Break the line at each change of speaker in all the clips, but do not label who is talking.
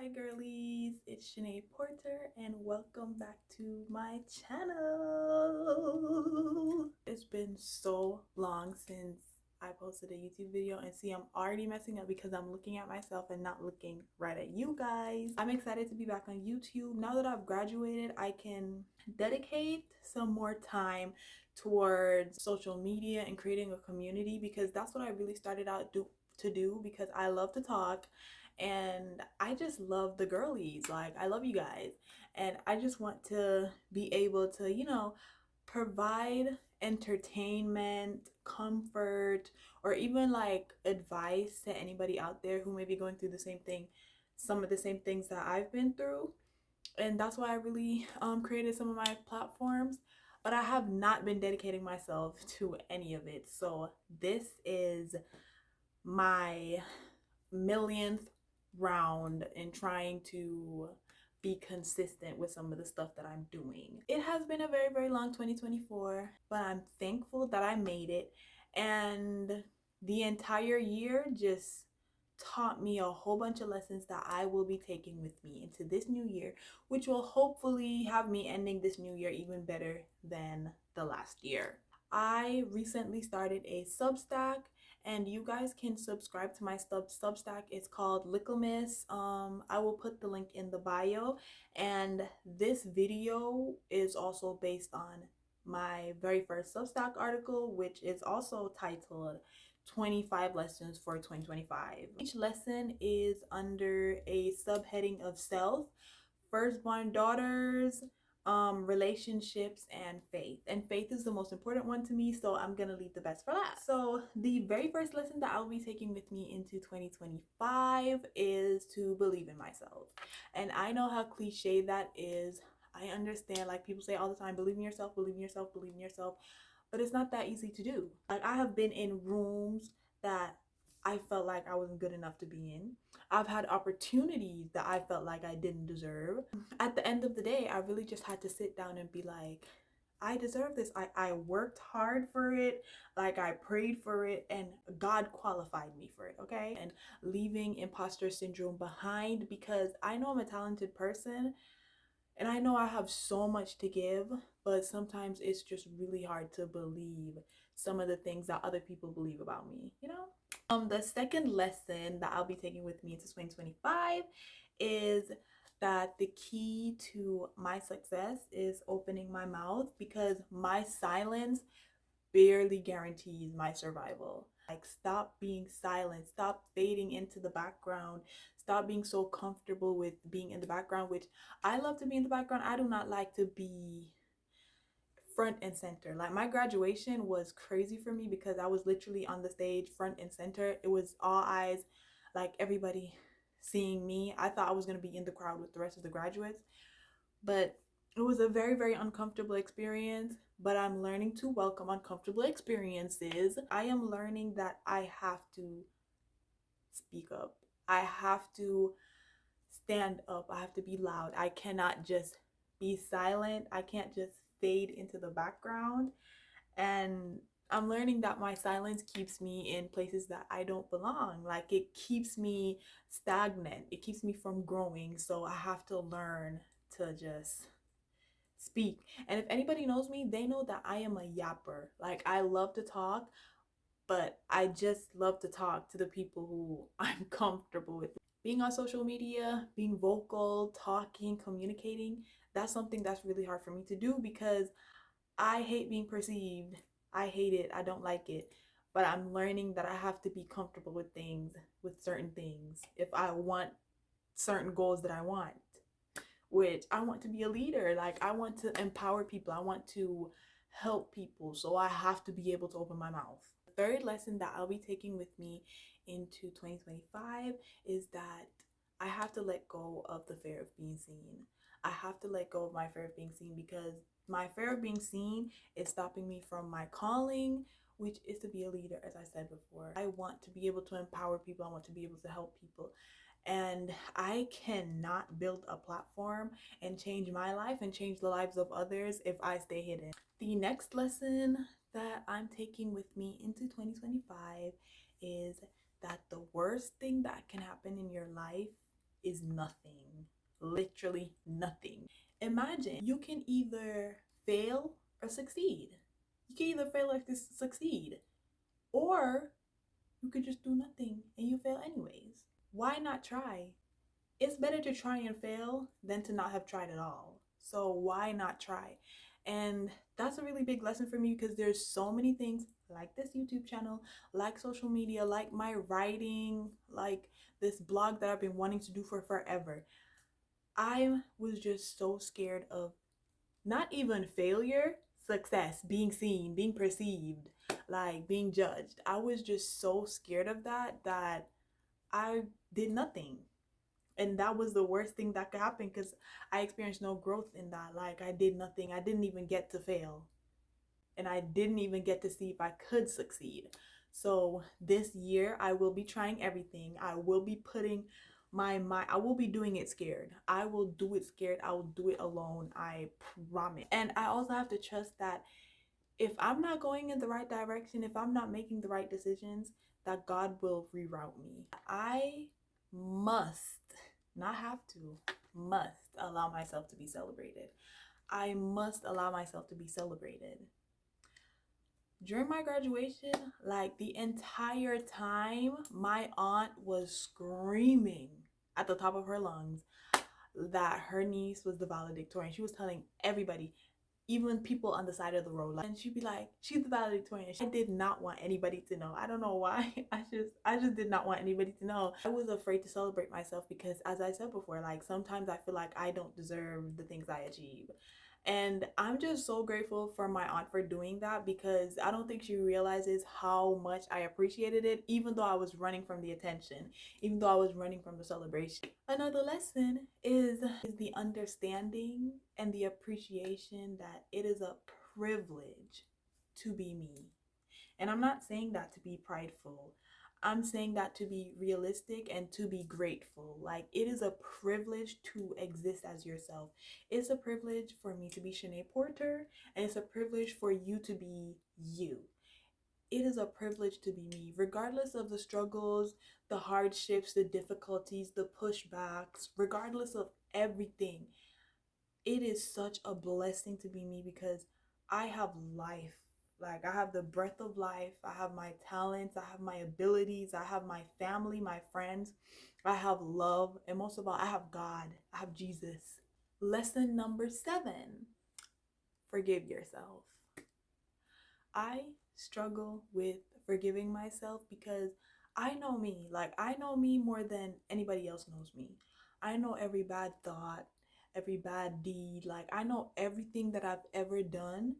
Hi girlies, it's Shanae Porter and welcome back to my channel. It's been so long since I posted a YouTube video, and see, I'm already messing up because I'm looking at myself and not looking right at you guys. I'm excited to be back on YouTube. Now that I've graduated, I can dedicate some more time towards social media and creating a community, because that's what I really started out to do because I love to talk and I just love the girlies. Like, I love you guys, and I just want to be able to, provide entertainment, comfort, or even like advice to anybody out there who may be going through the same thing, some of the same things that I've been through. And that's why I really created some of my platforms, but I have not been dedicating myself to any of it. So this is my millionth round in trying to be consistent with some of the stuff that I'm doing. It has been a very, very long 2024, but I'm thankful that I made it. And the entire year just taught me a whole bunch of lessons that I will be taking with me into this new year, which will hopefully have me ending this new year even better than the last year. I recently started a Substack, and you guys can subscribe to my Substack. It's called Licklemas. I will put the link in the bio, and this video is also based on my very first Substack article, which is also titled 25 Lessons for 2025. Each lesson is under a subheading of self, firstborn daughters, relationships, and faith. And faith is the most important one to me, so I'm gonna leave the best for last. So the very first lesson that I'll be taking with me into 2025 is to believe in myself. And I know how cliche that is. I understand, like, people say all the time, believe in yourself, believe in yourself, believe in yourself, but it's not that easy to do. Like, I have been in rooms that I felt like I wasn't good enough to be in. I've had opportunities that I felt like I didn't deserve. At the end of the day, I really just had to sit down and be like, I deserve this. I worked hard for it. Like, I prayed for it, and God qualified me for it, okay? And leaving imposter syndrome behind, because I know I'm a talented person and I know I have so much to give, but sometimes it's just really hard to believe some of the things that other people believe about me, you know? The second lesson that I'll be taking with me into 2025 is that the key to my success is opening my mouth, because my silence barely guarantees my survival. Like, stop being silent, stop fading into the background, stop being so comfortable with being in the background, which I love to be in the background. I do not like to be front and center. Like, my graduation was crazy for me because I was literally on the stage front and center. It was all eyes, like everybody seeing me. I thought I was going to be in the crowd with the rest of the graduates, but it was a very, very uncomfortable experience. But I'm learning to welcome uncomfortable experiences. I am learning that I have to speak up. I have to stand up. I have to be loud. I cannot just be silent. I can't just fade into the background. And I'm learning that my silence keeps me in places that I don't belong. Like, it keeps me stagnant. It keeps me from growing. So I have to learn to just speak. And if anybody knows me, they know that I am a yapper. Like, I love to talk, but I just love to talk to the people who I'm comfortable with. Being on social media, being vocal, talking, communicating, that's something that's really hard for me to do because I hate being perceived. I hate it. I don't like it. But I'm learning that I have to be comfortable with things, with certain things, if I want certain goals that I want, which I want to be a leader. Like, I want to empower people. I want to help people. So I have to be able to open my mouth. The third lesson that I'll be taking with me into 2025 is that I have to let go of the fear of being seen. I have to let go of my fear of being seen, because my fear of being seen is stopping me from my calling, which is to be a leader, as I said before. I want to be able to empower people. I want to be able to help people. And I cannot build a platform and change my life and change the lives of others if I stay hidden. The next lesson that I'm taking with me into 2025 is that the worst thing that can happen in your life is nothing. Literally nothing. Imagine you can either fail or succeed. You can either fail or succeed. Or you could just do nothing and you fail anyways. Why not try? It's better to try and fail than to not have tried at all. So why not try? And that's a really big lesson for me because there's so many things like this YouTube channel, like social media, like my writing, like this blog that I've been wanting to do for forever. I was just so scared of not even failure, success, being seen, being perceived, like being judged. I was just so scared of that I did nothing. And that was the worst thing that could happen because I experienced no growth in that. Like, I did nothing. I didn't even get to fail. And I didn't even get to see if I could succeed. So this year, I will be trying everything. I will be putting my mind, I will be doing it scared. I will do it scared. I will do it alone. I promise. And I also have to trust that if I'm not going in the right direction, if I'm not making the right decisions, that God will reroute me. I must, not have to, must allow myself to be celebrated. I must allow myself to be celebrated. During my graduation, like the entire time, my aunt was screaming at the top of her lungs that her niece was the valedictorian. She was telling everybody, even people on the side of the road, like, and she'd be like, she's the valedictorian. I did not want anybody to know. I don't know why. I just did not want anybody to know. I was afraid to celebrate myself because, as I said before, like sometimes I feel like I don't deserve the things I achieve. And I'm just so grateful for my aunt for doing that because I don't think she realizes how much I appreciated it, even though I was running from the attention, even though I was running from the celebration. Another lesson is the understanding and the appreciation that it is a privilege to be me. And I'm not saying that to be prideful. I'm saying that to be realistic and to be grateful. Like, it is a privilege to exist as yourself. It's a privilege for me to be Shanae Porter, and it's a privilege for you to be you. It is a privilege to be me, regardless of the struggles, the hardships, the difficulties, the pushbacks, regardless of everything. It is such a blessing to be me because I have life. Like, I have the breath of life. I have my talents. I have my abilities. I have my family, my friends. I have love. And most of all, I have God. I have Jesus. Lesson number 7, forgive yourself. I struggle with forgiving myself because I know me. Like, I know me more than anybody else knows me. I know every bad thought, every bad deed. Like, I know everything that I've ever done.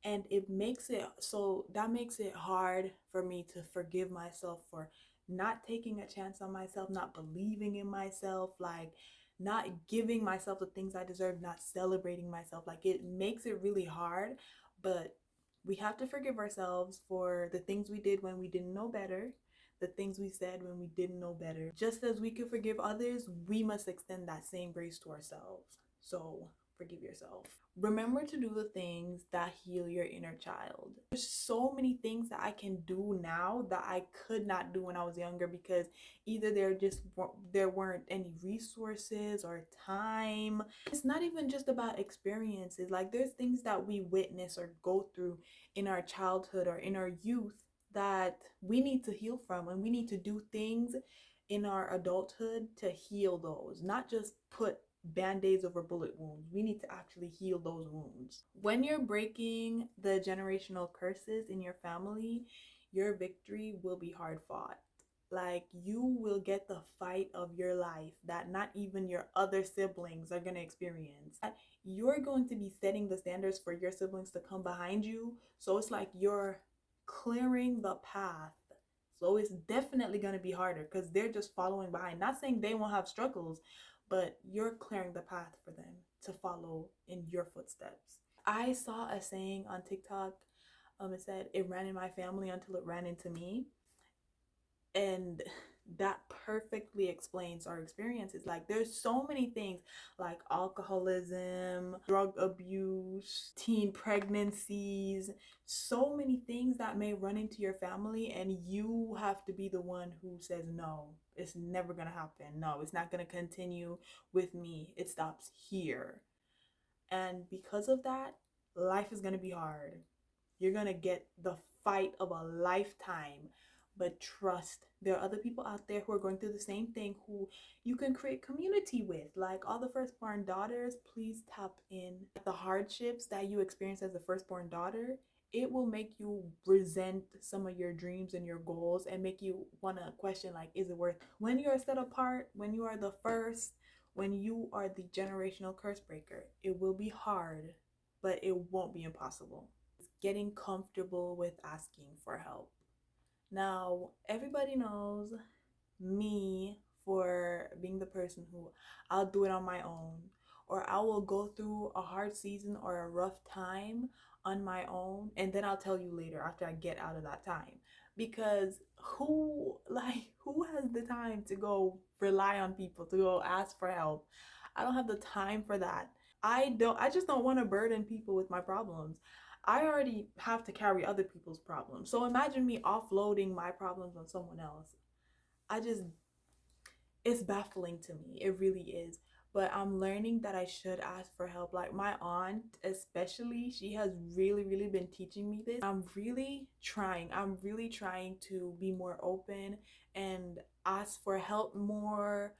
And it makes it so that makes it hard for me to forgive myself for not taking a chance on myself, not believing in myself, like not giving myself the things I deserve, not celebrating myself. Like, it makes it really hard, but we have to forgive ourselves for the things we did when we didn't know better, the things we said when we didn't know better. Just as we could forgive others, we must extend that same grace to ourselves. So forgive yourself. Remember to do the things that heal your inner child. There's so many things that I can do now that I could not do when I was younger because either there weren't any resources or time. It's not even just about experiences. Like, there's things that we witness or go through in our childhood or in our youth that we need to heal from, and we need to do things in our adulthood to heal those, not just put band-aids over bullet wounds. We need to actually heal those wounds. When you're breaking the generational curses in your family, your victory will be hard fought. Like, you will get the fight of your life that not even your other siblings are going to experience. You're going to be setting the standards for your siblings to come behind you. So it's like you're clearing the path. So it's definitely going to be harder because they're just following behind. Not saying they won't have struggles, but you're clearing the path for them to follow in your footsteps. I saw a saying on TikTok. It said, it ran in my family until it ran into me. And that perfectly explains our experiences. Like, there's so many things like alcoholism, drug abuse, teen pregnancies, so many things that may run into your family, and you have to be the one who says, no, it's never gonna happen. No, it's not gonna continue with me. It stops here. And because of that, life is gonna be hard. You're gonna get the fight of a lifetime. But trust, there are other people out there who are going through the same thing, who you can create community with. Like all the firstborn daughters, please tap in. The hardships that you experience as a firstborn daughter, it will make you resent some of your dreams and your goals, and make you want to question, like, is it worth it? When you are set apart, when you are the first, when you are the generational curse breaker, it will be hard, but it won't be impossible. Getting comfortable with asking for help. Now, everybody knows me for being the person who, I'll do it on my own, or I will go through a hard season or a rough time on my own, and then I'll tell you later after I get out of that time. Because who has the time to go rely on people, to go ask for help? I don't have the time for that. I just don't want to burden people with my problems. I already have to carry other people's problems. So imagine me offloading my problems on someone else. I just It's baffling to me. It really is. But I'm learning that I should ask for help. Like my aunt, especially, she has really, really been teaching me this. I'm really trying. I'm really trying to be more open and ask for help more,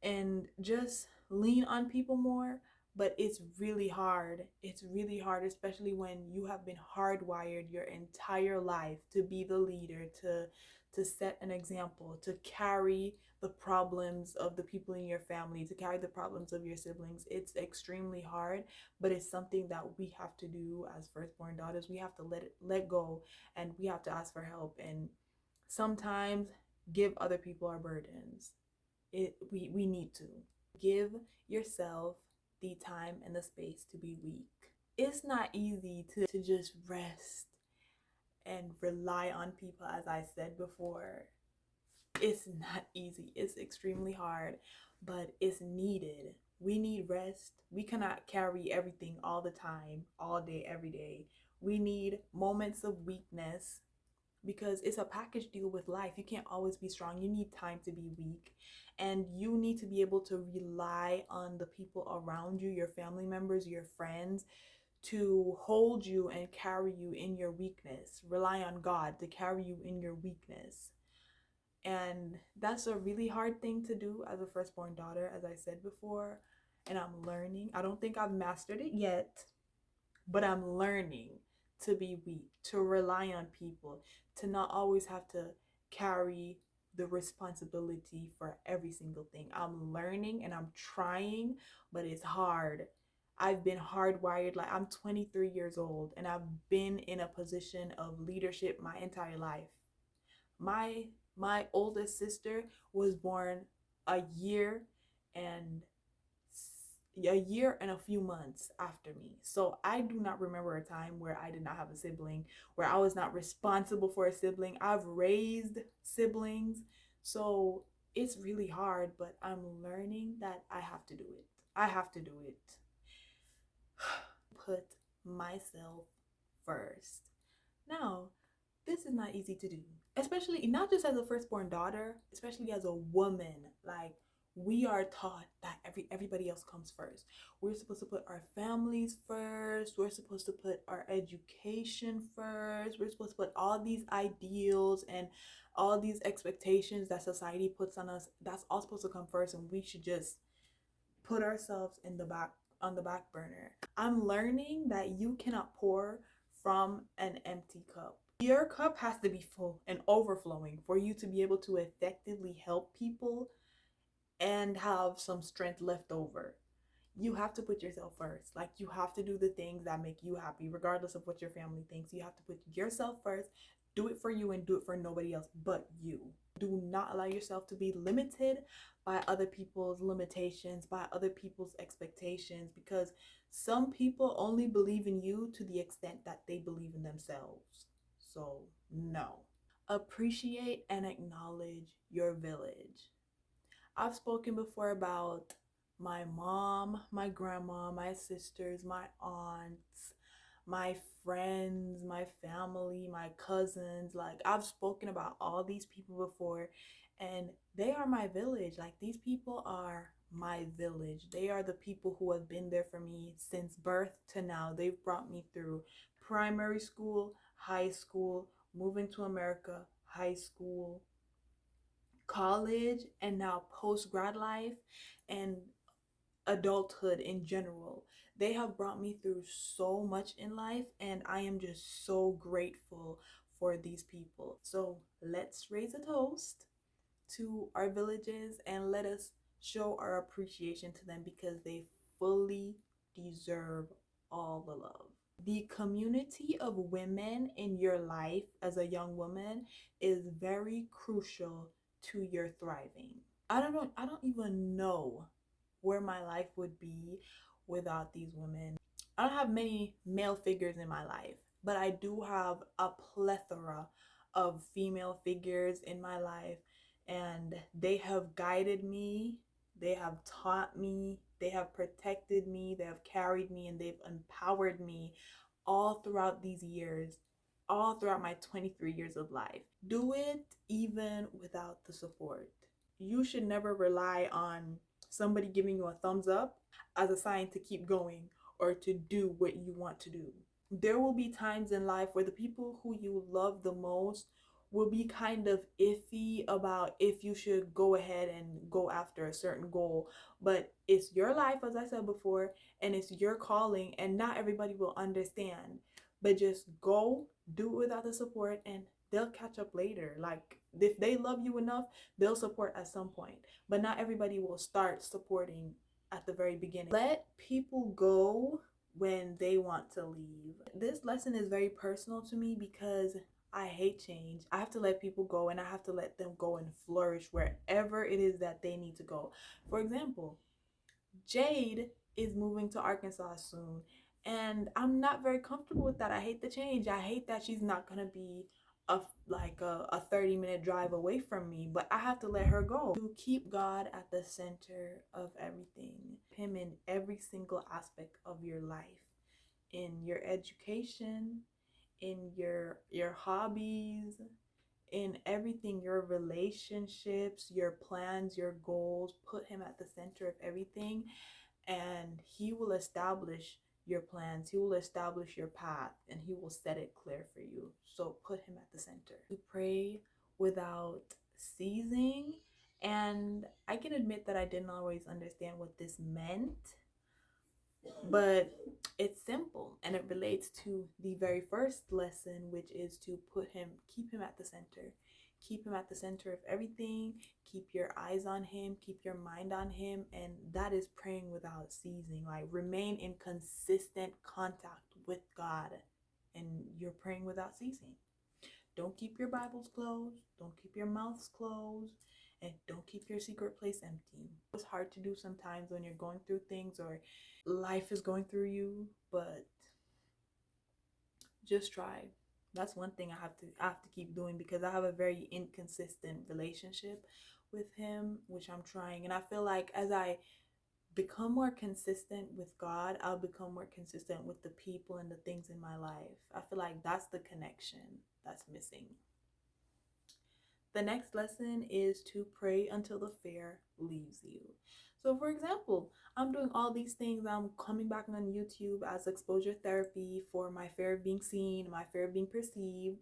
and just lean on people more. But it's really hard. It's really hard, especially when you have been hardwired your entire life to be the leader, to set an example, to carry the problems of the people in your family, to carry the problems of your siblings. It's extremely hard, but it's something that we have to do as firstborn daughters. We have to let go, and we have to ask for help, and sometimes give other people our burdens. We need to give yourself the time and the space to be weak. It's not easy to just rest and rely on people. As I said before, it's not easy. It's extremely hard, but it's needed. We need rest. We cannot carry everything all the time, all day, every day. We need moments of weakness, because it's a package deal with life. You can't always be strong. You need time to be weak. And you need to be able to rely on the people around you, your family members, your friends, to hold you and carry you in your weakness. Rely on God to carry you in your weakness. And that's a really hard thing to do as a firstborn daughter, as I said before. And I'm learning. I don't think I've mastered it yet, but I'm learning to be weak, to rely on people, to not always have to carry the responsibility for every single thing. I'm learning and I'm trying, but it's hard. I've been hardwired. Like, I'm 23 years old and I've been in a position of leadership my entire life. My oldest sister was born a year and a few months after me. So I do not remember a time where I did not have a sibling, where I was not responsible for a sibling. I've raised siblings. So it's really hard, but I'm learning that I have to do it. I have to do it. Put myself first. Now, this is not easy to do, especially not just as a firstborn daughter, especially as a woman. Like, we are taught that everybody else comes first. We're supposed to put our families first. We're supposed to put our education first. We're supposed to put all these ideals and all these expectations that society puts on us. That's all supposed to come first, and we should just put ourselves in the back on the back burner. I'm learning that you cannot pour from an empty cup. Your cup has to be full and overflowing for you to be able to effectively help people and have some strength left over. You have to put yourself first. Like, you have to do the things that make you happy, regardless of what your family thinks. You have to put yourself first, do it for you, and do it for nobody else but you. Do not allow yourself to be limited by other people's limitations, by other people's expectations, because some people only believe in you to the extent that they believe in themselves. So, no. Appreciate and acknowledge your village. I've spoken before about my mom, my grandma, my sisters, my aunts, my friends, my family, my cousins. Like, I've spoken about all these people before, and they are my village. Like, these people are my village. They are the people who have been there for me since birth to now. They've brought me through primary school, high school, moving to America, high school, college, and now post grad life and adulthood in general. They have brought me through so much in life, and I am just so grateful for these people. So let's raise a toast to our villages and let us show our appreciation to them because they fully deserve all the love. The community of women in your life as a young woman is very crucial to your thriving. I don't even know where my life would be without these women. I don't have many male figures in my life, but I do have a plethora of female figures in my life, and they have guided me, they have taught me, they have protected me, they have carried me, and they've empowered me all throughout these years, all throughout my 23 years of life. Do it even without the support. You should never rely on somebody giving you a thumbs up as a sign to keep going or to do what you want to do. There will be times in life where the people who you love the most will be kind of iffy about if you should go ahead and go after a certain goal. But it's your life, as I said before, and it's your calling, and not everybody will understand. But just go, do it without the support, and they'll catch up later. Like, if they love you enough, they'll support at some point. But not everybody will start supporting at the very beginning. Let people go when they want to leave. This lesson is very personal to me because I hate change. I have to let people go, and I have to let them go and flourish wherever it is that they need to go. For example, Jade is moving to Arkansas soon, and I'm not very comfortable with that. I hate the change. I hate that she's not gonna be a 30-minute drive away from me, but I have to let her go. To keep God at the center of everything, him in every single aspect of your life, in your education, in your hobbies, in everything, your relationships, your plans, your goals. Put him at the center of everything, and he will establish your plans, he will establish your path, and he will set it clear for you. So put him at the center. You pray without ceasing, and I can admit that I didn't always understand what this meant, but it's simple, and it relates to the very first lesson, which is to keep him at the center. Keep him at the center of everything. Keep your eyes on him, keep your mind on him, and that is praying without ceasing. Like, remain in consistent contact with God, and you're praying without ceasing. Don't keep your Bibles closed, don't keep your mouths closed, and don't keep your secret place empty. It's hard to do sometimes when you're going through things or life is going through you, but just try. That's one thing I have to keep doing, because I have a very inconsistent relationship with him, which I'm trying. And I feel like as I become more consistent with God, I'll become more consistent with the people and the things in my life. I feel like that's the connection that's missing. The next lesson is to pray until the fear leaves you. So, for example, I'm doing all these things. I'm coming back on YouTube as exposure therapy for my fear of being seen, my fear of being perceived.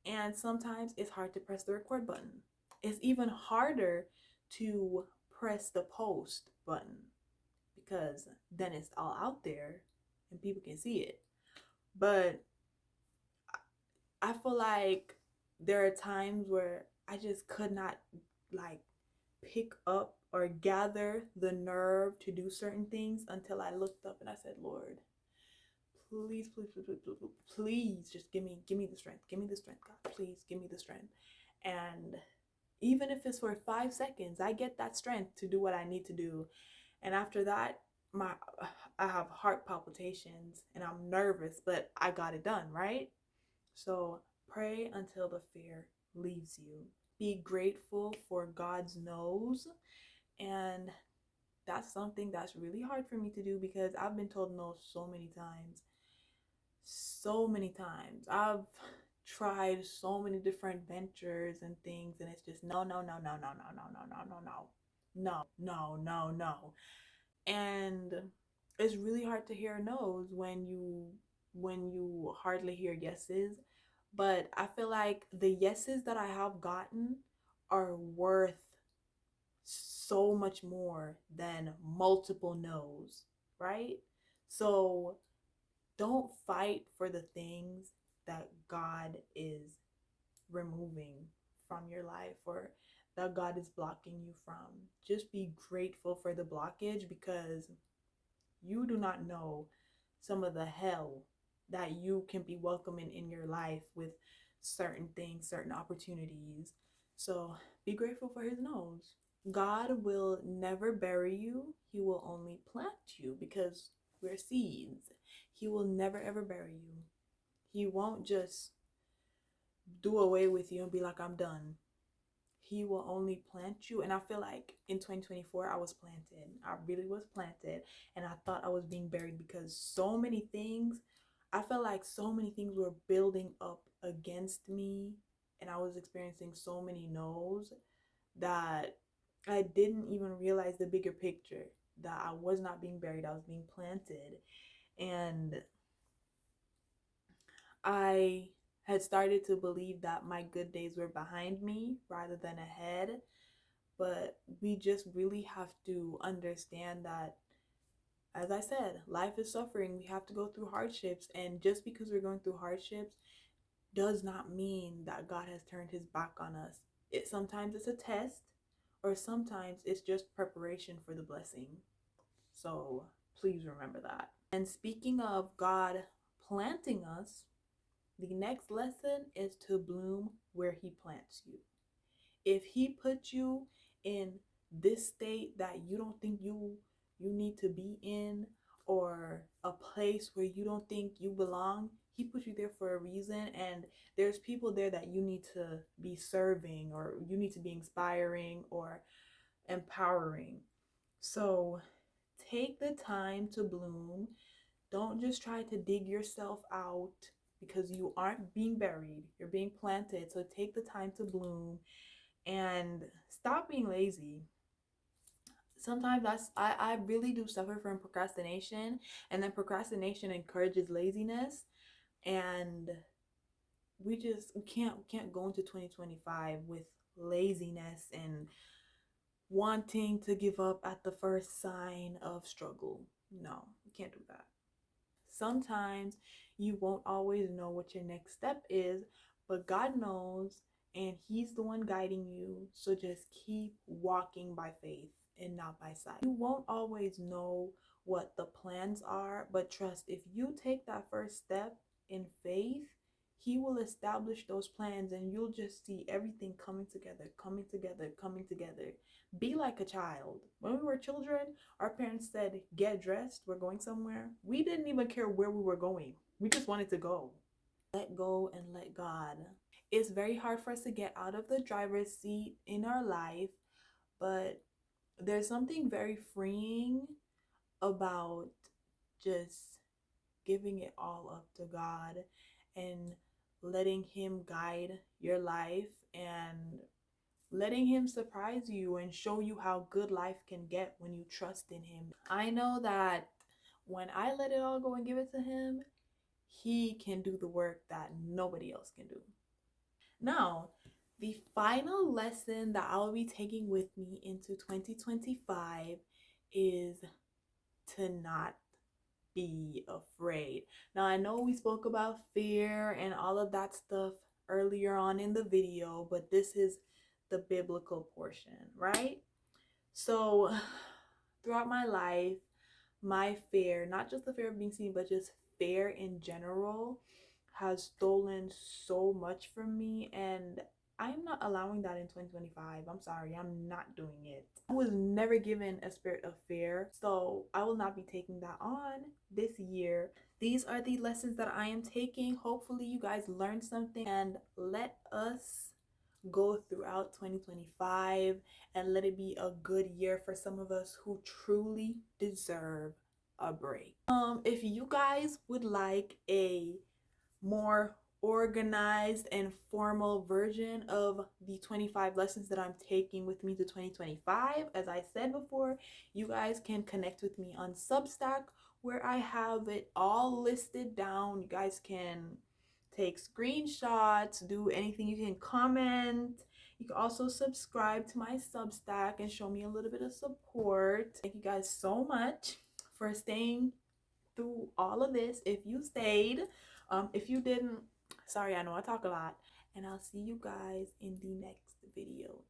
And sometimes it's hard to press the record button. It's even harder to press the post button, because then it's all out there and people can see it. But I feel like there are times where I just could not, like, pick up or gather the nerve to do certain things until I looked up and I said, Lord, please, please, please, please, please, please just give me the strength. Give me the strength, God. Please give me the strength. And even if it's for 5 seconds, I get that strength to do what I need to do. And after that, I have heart palpitations and I'm nervous, but I got it done, right? So pray until the fear leaves you. Be grateful for God's no's. And that's something that's really hard for me to do because I've been told no so many times. So many times. I've tried so many different ventures and things, and it's just no, no, no, no, no, no, no, no, no, no, no, no, no, no, no. And it's really hard to hear no's when you hardly hear yeses. But I feel like the yeses that I have gotten are worth so much more than multiple no's, right? So don't fight for the things that God is removing from your life or that God is blocking you from. Just be grateful for the blockage because you do not know some of the hell that you can be welcoming in your life with certain things, certain opportunities. So be grateful for his nose. God will never bury you. He will only plant you because we're seeds. He will never ever bury you. He won't just do away with you and be like, I'm done. He will only plant you. And I feel like in 2024, I was planted. I really was planted. And I thought I was being buried because so many things, I felt like so many things were building up against me. And I was experiencing so many no's that I didn't even realize the bigger picture, that I was not being buried, I was being planted. And I had started to believe that my good days were behind me rather than ahead. But we just really have to understand that, as I said, life is suffering. We have to go through hardships. And just because we're going through hardships does not mean that God has turned his back on us. Sometimes it's a test, or sometimes it's just preparation for the blessing. So please remember that. And speaking of God planting us, the next lesson is to bloom where he plants you. If he put you in this state that you don't think you need to be in, or a place where you don't think you belong, he put you there for a reason. And there's people there that you need to be serving, or you need to be inspiring or empowering. So take the time to bloom. Don't just try to dig yourself out because you aren't being buried, you're being planted. So take the time to bloom and stop being lazy. Sometimes I really do suffer from procrastination, and then procrastination encourages laziness, and we can't go into 2025 with laziness and wanting to give up at the first sign of struggle. No, we can't do that. Sometimes you won't always know what your next step is, but God knows, and he's the one guiding you. So just keep walking by faith and not by sight. You won't always know what the plans are, but trust, if you take that first step in faith, he will establish those plans, and you'll just see everything coming together, coming together, coming together. Be like a child. When we were children, our parents said, get dressed, we're going somewhere. We didn't even care where we were going. We just wanted to go. Let go and let God. It's very hard for us to get out of the driver's seat in our life, but there's something very freeing about just giving it all up to God and letting him guide your life, and letting him surprise you and show you how good life can get when you trust in him. I know that when I let it all go and give it to him, he can do the work that nobody else can do. Now, the final lesson that I'll be taking with me into 2025 is to not be afraid. Now, I know we spoke about fear and all of that stuff earlier on in the video, but this is the biblical portion, right? So, throughout my life, my fear, not just the fear of being seen, but just fear in general, has stolen so much from me, and I'm not allowing that in 2025. I'm sorry, I'm not doing it. I was never given a spirit of fear, so I will not be taking that on this year. These are the lessons that I am taking. Hopefully you guys learned something, and let us go throughout 2025 and let it be a good year for some of us who truly deserve a break. If you guys would like a more organized and formal version of the 25 lessons that I'm taking with me to 2025, as I said before, you guys can connect with me on Substack, where I have it all listed down. You guys can take screenshots, do anything. You can comment. You can also subscribe to my Substack and show me a little bit of support. Thank you guys so much for staying through all of this. If you stayed, if you didn't, sorry, I know I talk a lot, and I'll see you guys in the next video.